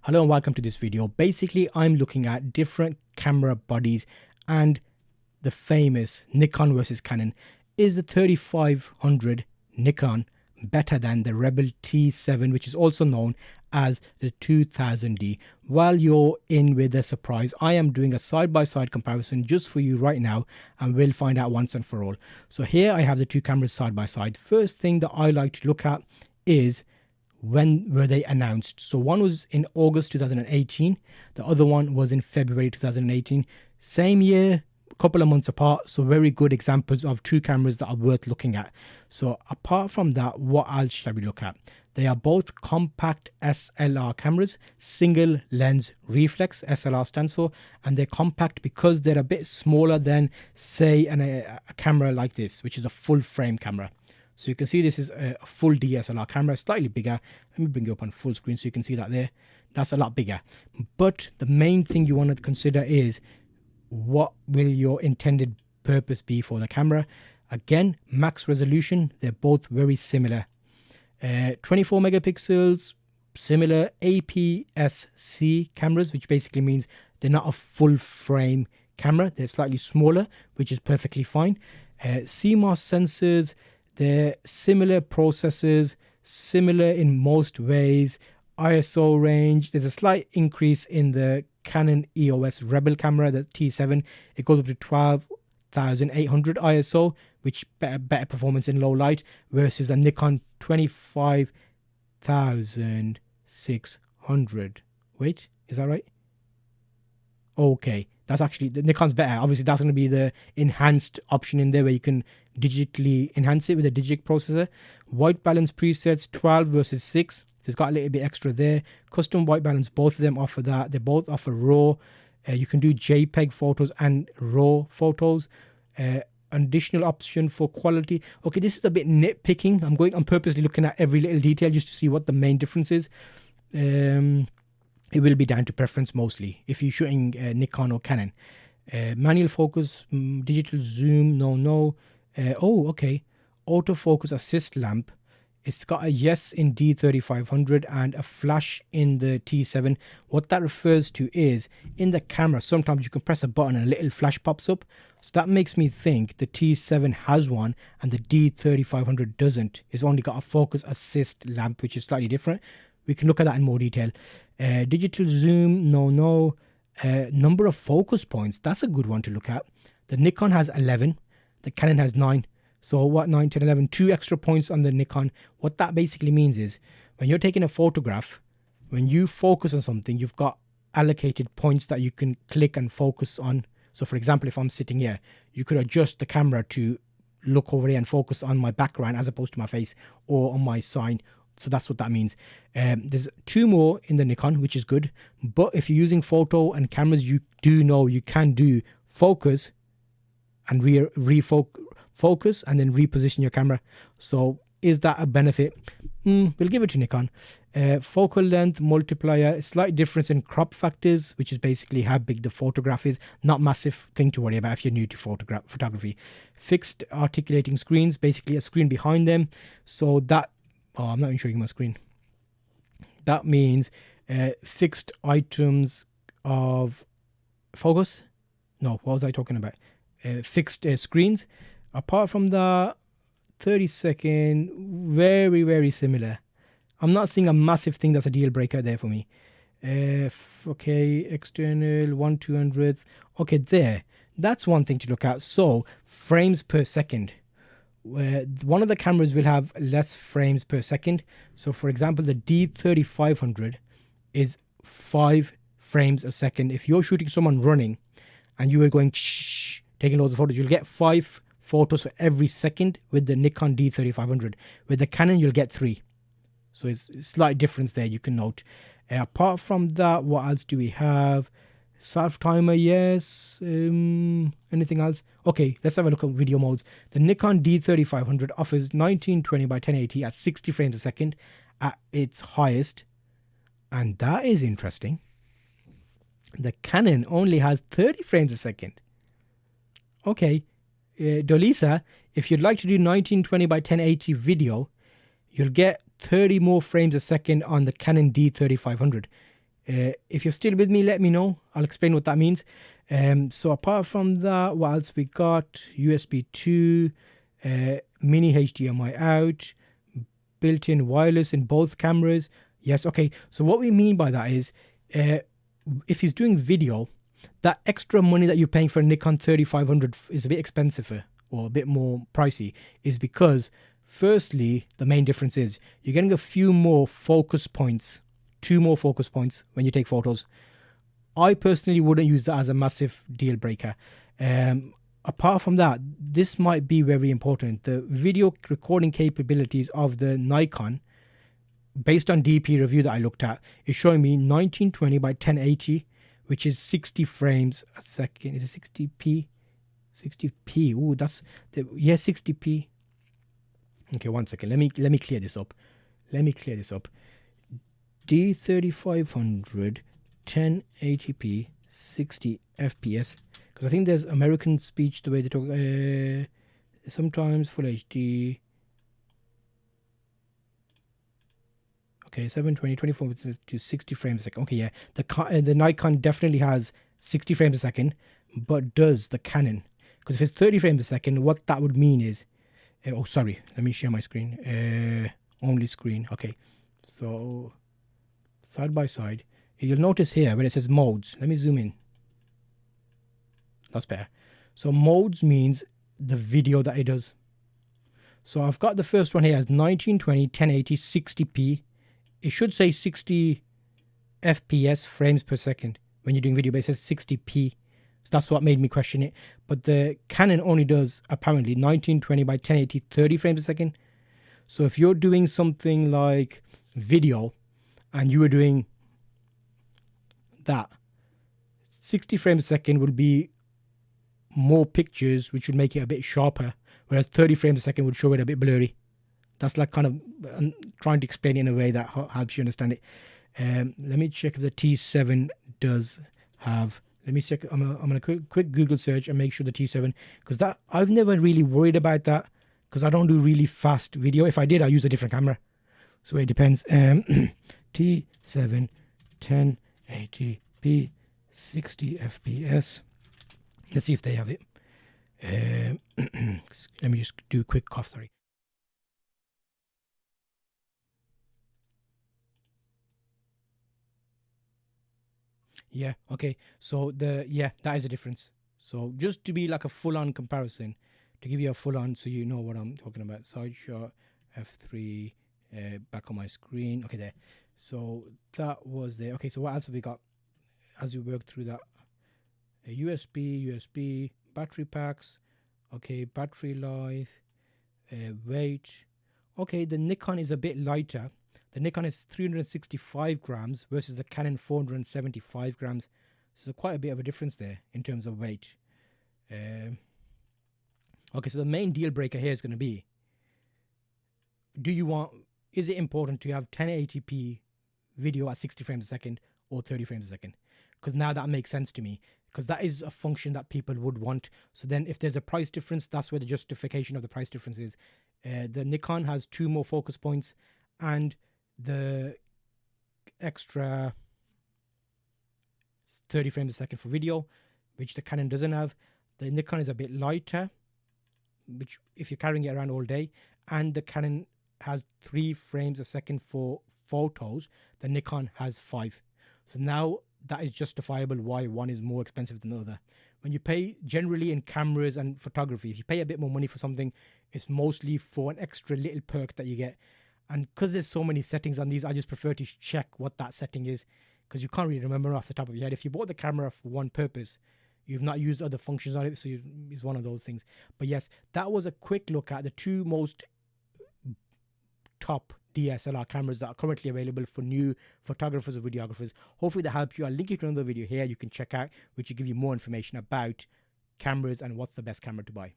Hello and welcome to this video. Basically, I'm looking at different camera bodies and the famous Nikon versus Canon. Is the 3500 Nikon better than the Rebel T7, which is also known as the 2000D? While you're in with the surprise, I am doing a side-by-side comparison just for you right now, and we'll find out once and for all. So here I have the two cameras side by side. First thing that I like to look at is when were they announced. So one was in August 2018, the other one was in February 2018, same year, a couple of months apart. So very good examples of two cameras that are worth looking at. So apart from that, what else shall we look at? They are both compact SLR cameras, single lens reflex, SLR stands for, and they're compact because they're a bit smaller than, say, a camera like this, which is a full frame camera. So you can see this is a full DSLR camera, slightly bigger. Let me bring you up on full screen so you can see that there. That's a lot bigger. But the main thing you want to consider is what will your intended purpose be for the camera. Again, max resolution, they're both very similar. 24 megapixels, similar APS-C cameras, which basically means they're not a full frame camera. They're slightly smaller, which is perfectly fine. CMOS sensors, they're similar processors, similar in most ways. ISO range, there's a slight increase in the Canon EOS Rebel camera, the T7. It goes up to 12,800 ISO, which better performance in low light, versus a Nikon 25,600. Wait, is that right? Okay, that's actually, the Nikon's better. Obviously, that's going to be the enhanced option in there where you can digitally enhance it with a digic processor. White balance presets, 12 versus 6. So it's got a little bit extra there. Custom white balance, both of them offer that. They both offer RAW. You can do JPEG photos and RAW photos. Additional option for quality. Okay, this is a bit nitpicking. I'm purposely looking at every little detail just to see what the main difference is. It will be down to preference mostly if you're shooting Nikon or Canon. Manual focus, digital zoom, no. Okay. Autofocus assist lamp. It's got a yes in D3500 and a flash in the T7. What that refers to is in the camera, sometimes you can press a button and a little flash pops up. So that makes me think the T7 has one and the D3500 doesn't. It's only got a focus assist lamp, which is slightly different. We can look at that in more detail. Digital zoom, no. Number of focus points, that's a good one to look at. The Nikon has 11, the Canon has 9. So what, 9, 10, 11, 2 extra points on the Nikon. What that basically means is when you're taking a photograph, when you focus on something, you've got allocated points that you can click and focus on. So for example, if I'm sitting here, you could adjust the camera to look over here and focus on my background as opposed to my face or on my sign. So that's what that means. There's 2 more in the Nikon, which is good. But if you're using photo and cameras, you do know you can do focus and refocus and then reposition your camera. So is that a benefit? We'll give it to Nikon. Focal length multiplier, slight difference in crop factors, which is basically how big the photograph is. Not massive thing to worry about if you're new to photography. Fixed articulating screens, basically a screen behind them. So that, I'm not even showing you my screen. That means fixed items of focus. No, what was I talking about? Fixed screens. Apart from that, 30-second, very, very similar. I'm not seeing a massive thing that's a deal breaker there for me. Okay, external, 1/200th. Okay, there. That's one thing to look at. So, frames per second. One of the cameras will have less frames per second. So, for example, the D3500 is 5 frames a second. If you're shooting someone running and you were going taking loads of photos, you'll get 5 photos for every second with the Nikon D3500. With the Canon, you'll get 3. So it's a slight difference there you can note. Apart from that, what else do we have? Self timer, yes. Anything else? Okay, let's have a look at video modes. The Nikon D3500 offers 1920 by 1080 at 60 frames a second at its highest. And that is interesting. The Canon only has 30 frames a second. Okay. Dolisa, if you'd like to do 1920 by 1080 video, you'll get 30 more frames a second on the Canon D3500. If you're still with me, let me know. I'll explain what that means. So apart from that, what else we got? USB 2, mini HDMI out, built-in wireless in both cameras. Yes, okay. So what we mean by that is, if he's doing video, that extra money that you're paying for a Nikon 3500 is a bit expensive or a bit more pricey, is because firstly, the main difference is you're getting a few more focus points, 2 more focus points when you take photos. I personally wouldn't use that as a massive deal breaker. Apart from that, this might be very important. The video recording capabilities of the Nikon, based on DP review that I looked at, is showing me 1920 by 1080, which is 60 frames a second. Is it 60p? 60p. Ooh, that's the, yeah, 60p. Okay, one second. Let me clear this up. D3500, 1080p, 60 fps. Because I think there's American speech, the way they talk. Sometimes full HD. Okay, 720, 24 to 60 frames a second. Okay, yeah. The Nikon definitely has 60 frames a second, but does the Canon? Because if it's 30 frames a second, what that would mean is, oh, sorry. Let me share my screen. Only screen. Okay. So, side by side. You'll notice here when it says modes. Let me zoom in. That's better. So, modes means the video that it does. So, I've got the first one here as 1920, 1080, 60p. It should say 60 FPS, frames per second, when you're doing video, but it says 60p. So that's what made me question it. But the Canon only does, apparently, 1920 by 1080, 30 frames a second. So if you're doing something like video and you were doing that, 60 frames a second would be more pictures, which would make it a bit sharper, whereas 30 frames a second would show it a bit blurry. That's like kind of trying to explain it in a way that helps you understand it. Let me check if the T7 does have. Let me check. I'm gonna quick Google search and make sure the T7, because that I've never really worried about that, because I don't do really fast video. If I did, I use a different camera. So it depends. T7 1080p 60 fps. Let's see if they have it. Let me just do a quick cough. Sorry. Yeah, okay. So that is a difference. So just to be like a full-on comparison, to give you a full-on so you know what I'm talking about. Side shot, F3, back on my screen. Okay, there. So that was there. Okay, so what else have we got as we work through that? USB, battery packs. Okay, battery life, weight. Okay, the Nikon is a bit lighter. The Nikon is 365 grams versus the Canon 475 grams. So quite a bit of a difference there in terms of weight. Okay, so the main deal breaker here is going to be, is it important to have 1080p video at 60 frames a second or 30 frames a second? Because now that makes sense to me, because that is a function that people would want. So then if there's a price difference, that's where the justification of the price difference is. The Nikon has 2 more focus points and the extra 30 frames a second for video, which the Canon doesn't have. The Nikon is a bit lighter, which if you're carrying it around all day, and the Canon has 3 frames a second for photos. The Nikon has 5. So now that is justifiable why one is more expensive than the other. When you pay generally in cameras and photography, if you pay a bit more money for something, it's mostly for an extra little perk that you get. And because there's so many settings on these, I just prefer to check what that setting is, because you can't really remember off the top of your head. If you bought the camera for one purpose, you've not used other functions on it, so it's one of those things. But yes, that was a quick look at the 2 most top DSLR cameras that are currently available for new photographers or videographers. Hopefully that helped you. I'll link you to another video here you can check out, which will give you more information about cameras and what's the best camera to buy.